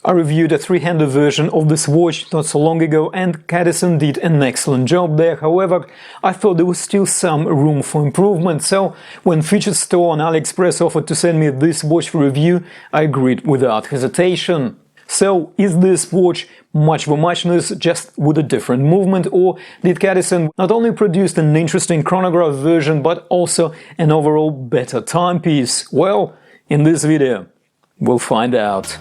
I reviewed a three-handed version of this watch not so long ago and CADISEN did an excellent job there. However, I thought there was still some room for improvement, so when Featured Store on AliExpress offered to send me this watch for review, I agreed without hesitation. So, is this watch much of a muchness, just with a different movement, or did CADISEN not only produce an interesting chronograph version, but also an overall better timepiece? Well, in this video, we'll find out.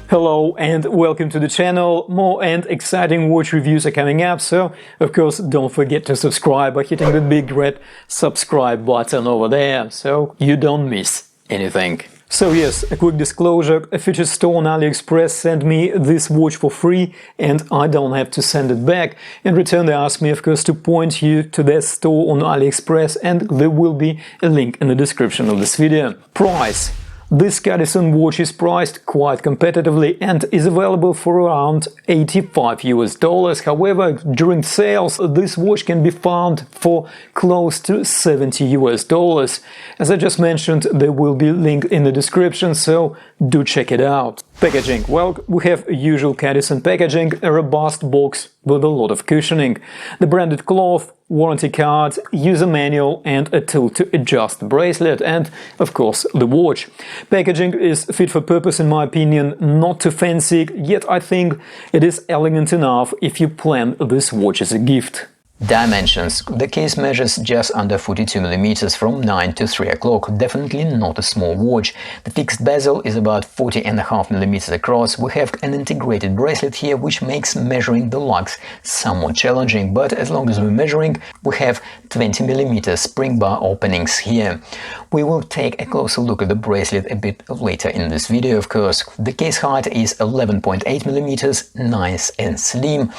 Hello and welcome to the channel. More and exciting watch reviews are coming up, so of course don't forget to subscribe by hitting the big red subscribe button over there, so you don't miss anything. So yes, a quick disclosure, a Featured Store on AliExpress sent me this watch for free and I don't have to send it back. In return they asked me of course to point you to their store on AliExpress, and there will be a link in the description of this video. Price. This CADISEN watch is priced quite competitively and is available for around $85 US. However, during sales, this watch can be found for close to $70 US. As I just mentioned, there will be a link in the description, so do check it out. Packaging. Well, we have usual CADISEN packaging, a robust box with a lot of cushioning, the branded cloth, warranty card, user manual and a tool to adjust the bracelet, and of course the watch. Packaging is fit for purpose in my opinion, not too fancy, yet I think it is elegant enough if you plan this watch as a gift. Dimensions. The case measures just under 42 mm from 9 to 3 o'clock, definitely not a small watch. The fixed bezel is about 40.5 mm across. We have an integrated bracelet here, which makes measuring the lugs somewhat challenging, but as long as we're measuring, we have 20 mm spring bar openings here. We will take a closer look at the bracelet a bit later in this video, of course. The case height is 11.8 mm, nice and slim,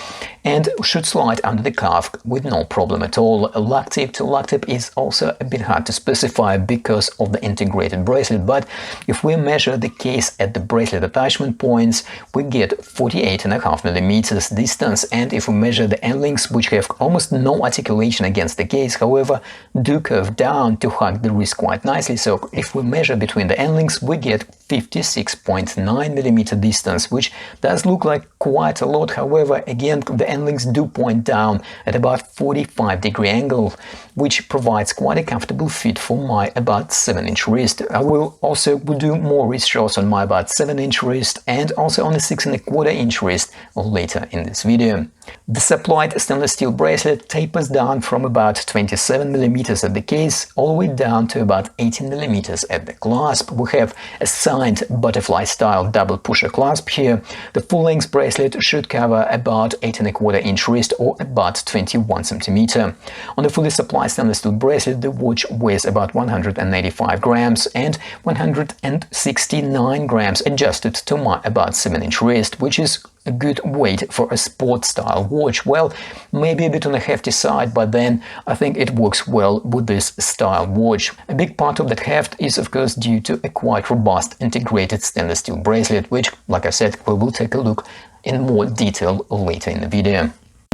and should slide under the cuff with no problem at all. Lug tip to lug tip is also a bit hard to specify because of the integrated bracelet, but if we measure the case at the bracelet attachment points, we get 48.5 mm distance, and if we measure the end links, which have almost no articulation against the case, however, do curve down to hug the wrist quite nicely, so if we measure between the end links, we get 56.9 mm distance, which does look like quite a lot. However, again, the end links do point down at about 45-degree angle, which provides quite a comfortable fit for my about 7-inch wrist. I will also do more wrist shots on my about 7-inch wrist and also on a 6.25-inch wrist later in this video. The supplied stainless steel bracelet tapers down from about 27 mm at the case all the way down to about 18 mm at the clasp. We have a signed butterfly-style double pusher clasp here. The full-length bracelet should cover about 8.25-inch wrist or about 21 cm. On the fully supplied stainless steel bracelet, the watch weighs about 185 grams and 169 grams adjusted to my about 7-inch wrist, which is a good weight for a sport-style watch. Well, maybe a bit on the hefty side, but then I think it works well with this style watch. A big part of that heft is of course due to a quite robust integrated stainless steel bracelet, which, like I said, we will take a look in more detail later in the video.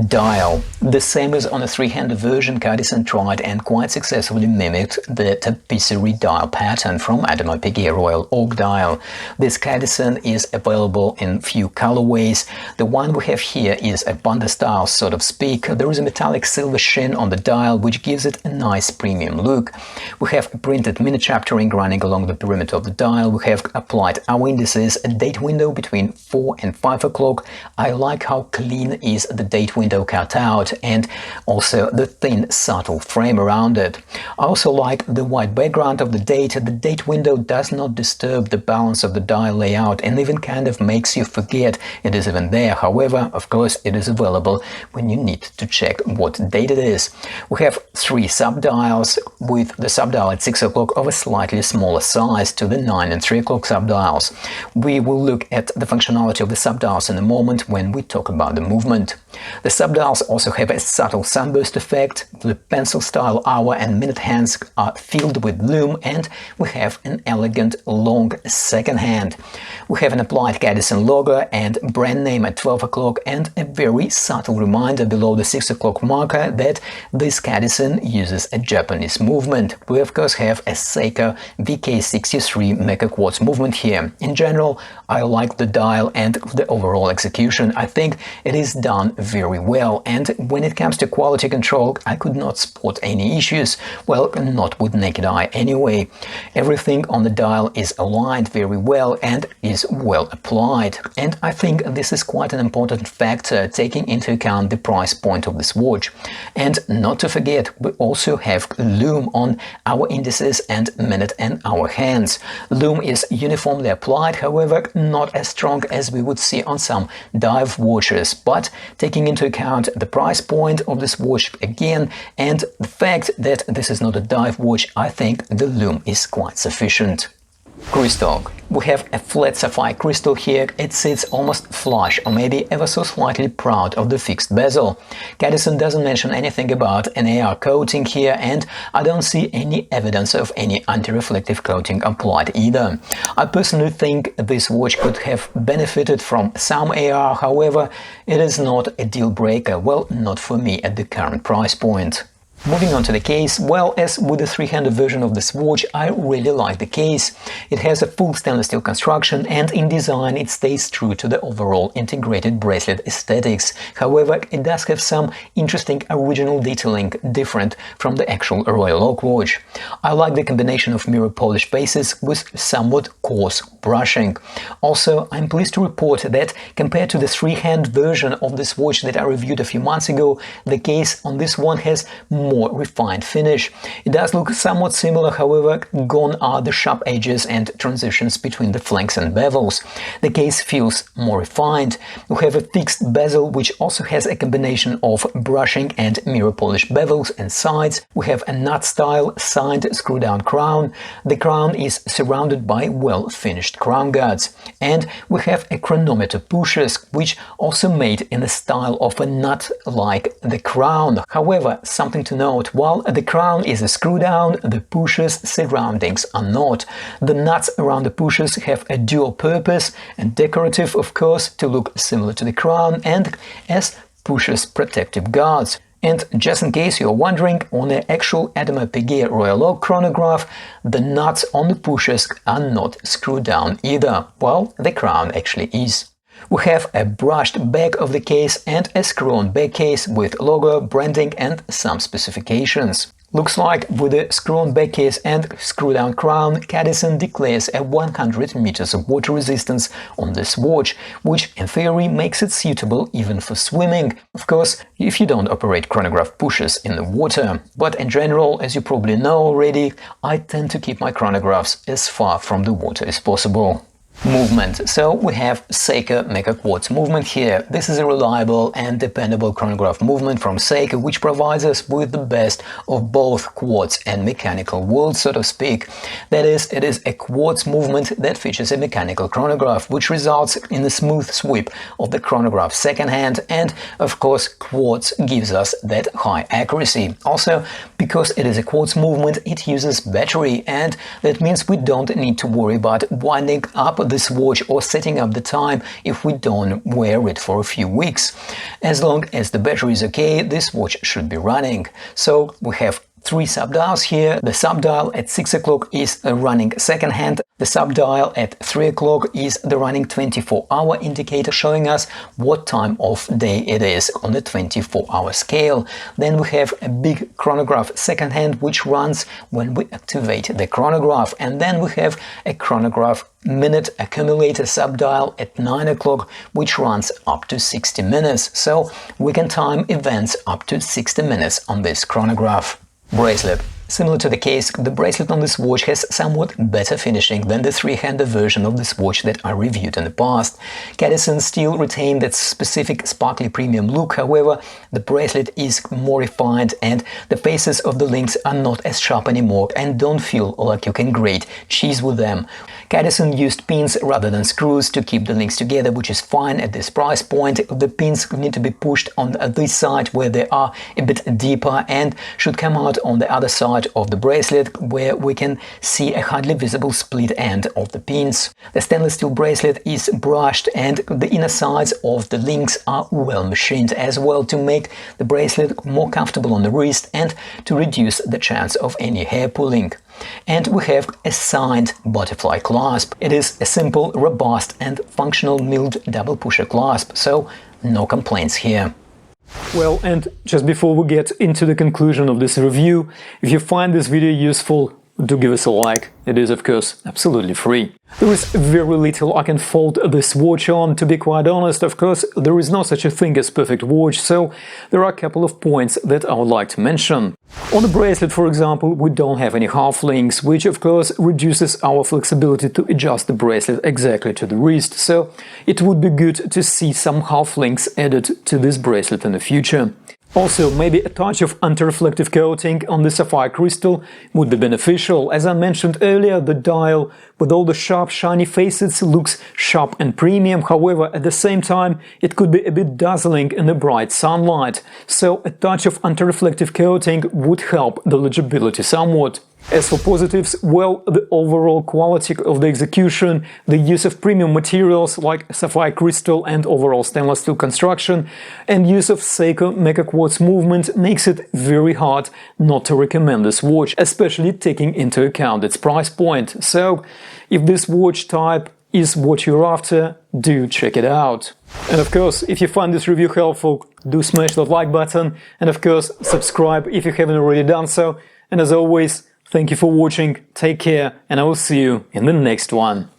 Dial. The same as on a three-handed version, CADISEN tried and quite successfully mimicked the tapisserie dial pattern from Audemars Piguet Royal Oak dial. This CADISEN is available in few colorways. The one we have here is a bunda style, so to speak. There is a metallic silver sheen on the dial, which gives it a nice premium look. We have a printed mini chaptering running along the perimeter of the dial. We have applied our indices, a date window between 4 and 5 o'clock. I like how clean is the date window cut out, and also the thin subtle frame around it. I also like the white background of the date. The date window does not disturb the balance of the dial layout and even kind of makes you forget it is even there. However, of course, it is available when you need to check what date it is. We have 3 subdials, with the subdial at 6 o'clock of a slightly smaller size to the 9 and 3 o'clock subdials. We will look at the functionality of the subdials in a moment when we talk about the movement. The subdials also have a subtle sunburst effect. The pencil-style hour and minute hands are filled with lume, and we have an elegant long second hand. We have an applied CADISEN logo and brand name at 12 o'clock, and a very subtle reminder below the 6 o'clock marker that this CADISEN uses a Japanese movement. We of course have a Seiko VK63 meca-quartz movement here. In general, I like the dial and the overall execution. I think it is done very well, and when it comes to quality control, I could not spot any issues. Well, not with naked eye anyway. Everything on the dial is aligned very well and is well applied. And I think this is quite an important factor, taking into account the price point of this watch. And not to forget, we also have lume on our indices and minute and hour hands. Lume is uniformly applied, however, not as strong as we would see on some dive watches, but taking into account the price point of this watch again and the fact that this is not a dive watch, I think the lume is quite sufficient. Crystal. We have a flat sapphire crystal here. It sits almost flush or maybe ever so slightly proud of the fixed bezel. CADISEN doesn't mention anything about an AR coating here, and I don't see any evidence of any anti-reflective coating applied either. I personally think this watch could have benefited from some AR, however, it is not a deal breaker, well, not for me at the current price point. Moving on to the case, well, as with the three-handed version of this watch, I really like the case. It has a full stainless steel construction, and in design it stays true to the overall integrated bracelet aesthetics. However, it does have some interesting original detailing different from the actual Royal Oak watch. I like the combination of mirror polish bases with somewhat coarse brushing. Also, I'm pleased to report that compared to the three-hand version of this watch that I reviewed a few months ago, the case on this one has more refined finish. It does look somewhat similar, however, gone are the sharp edges and transitions between the flanks and bevels. The case feels more refined. We have a fixed bezel which also has a combination of brushing and mirror polish bevels and sides. We have a nut-style signed screw-down crown. The crown is surrounded by well-finished crown guards. And we have a chronometer pushers, which also made in the style of a nut like the crown. However, something to note, while the crown is a screw down, the pushers surroundings are not. The nuts around the pushers have a dual purpose, and decorative of course to look similar to the crown, and as pushers protective guards. And just in case you're wondering, on the actual Audemars Piguet Royal Oak chronograph, the nuts on the pushers are not screwed down either, while the crown actually is. We have a brushed back of the case and a screw-on back case with logo, branding and some specifications. Looks like with the screw-on back case and screw-down crown, CADISEN declares a 100 meters of water resistance on this watch, which in theory makes it suitable even for swimming. Of course, if you don't operate chronograph pushers in the water. But in general, as you probably know already, I tend to keep my chronographs as far from the water as possible. Movement. So we have Seiko meca-quartz movement here. This is a reliable and dependable chronograph movement from Seiko, which provides us with the best of both quartz and mechanical worlds, so to speak. That is, it is a quartz movement that features a mechanical chronograph, which results in a smooth sweep of the chronograph second hand, and of course quartz gives us that high accuracy. Also, because it is a quartz movement, it uses battery, and that means we don't need to worry about winding up this watch or setting up the time if we don't wear it for a few weeks. As long as the battery is okay, this watch should be running. So we have three subdials here. The subdial at 6 o'clock is a running second hand. The subdial at 3 o'clock is the running 24-hour indicator, showing us what time of day it is on the 24-hour scale. Then we have a big chronograph second hand, which runs when we activate the chronograph. And then we have a chronograph minute accumulator subdial at 9 o'clock, which runs up to 60 minutes. So we can time events up to 60 minutes on this chronograph. Bracelet. Similar to the case, the bracelet on this watch has somewhat better finishing than the three-hander version of this watch that I reviewed in the past. CADISEN still retained that specific sparkly premium look, however, the bracelet is more refined and the faces of the links are not as sharp anymore and don't feel like you can grate cheese with them. CADISEN used pins rather than screws to keep the links together, which is fine at this price point. The pins need to be pushed on this side where they are a bit deeper and should come out on the other side of the bracelet where we can see a hardly visible split end of the pins. The stainless steel bracelet is brushed and the inner sides of the links are well machined as well to make the bracelet more comfortable on the wrist and to reduce the chance of any hair pulling. And we have a signed butterfly clasp. It is a simple, robust and functional milled double pusher clasp, so no complaints here. Well, and just before we get into the conclusion of this review, if you find this video useful, do give us a like. It is, of course, absolutely free. There is very little I can fault this watch on, to be quite honest. Of course, there is no such a thing as perfect watch, so there are a couple of points that I would like to mention. On the bracelet, for example, we don't have any half links, which of course reduces our flexibility to adjust the bracelet exactly to the wrist, so it would be good to see some half links added to this bracelet in the future. Also, maybe a touch of anti-reflective coating on the sapphire crystal would be beneficial. As I mentioned earlier, the dial with all the sharp, shiny facets looks sharp and premium, however, at the same time, it could be a bit dazzling in the bright sunlight. So a touch of anti-reflective coating would help the legibility somewhat. As for positives, well, the overall quality of the execution, the use of premium materials like sapphire crystal and overall stainless steel construction, and use of Seiko meca-quartz movement makes it very hard not to recommend this watch, especially taking into account its price point. So, if this watch type is what you're after, do check it out. And of course, if you find this review helpful, do smash that like button, and of course, subscribe if you haven't already done so. And as always, thank you for watching, take care, and I will see you in the next one.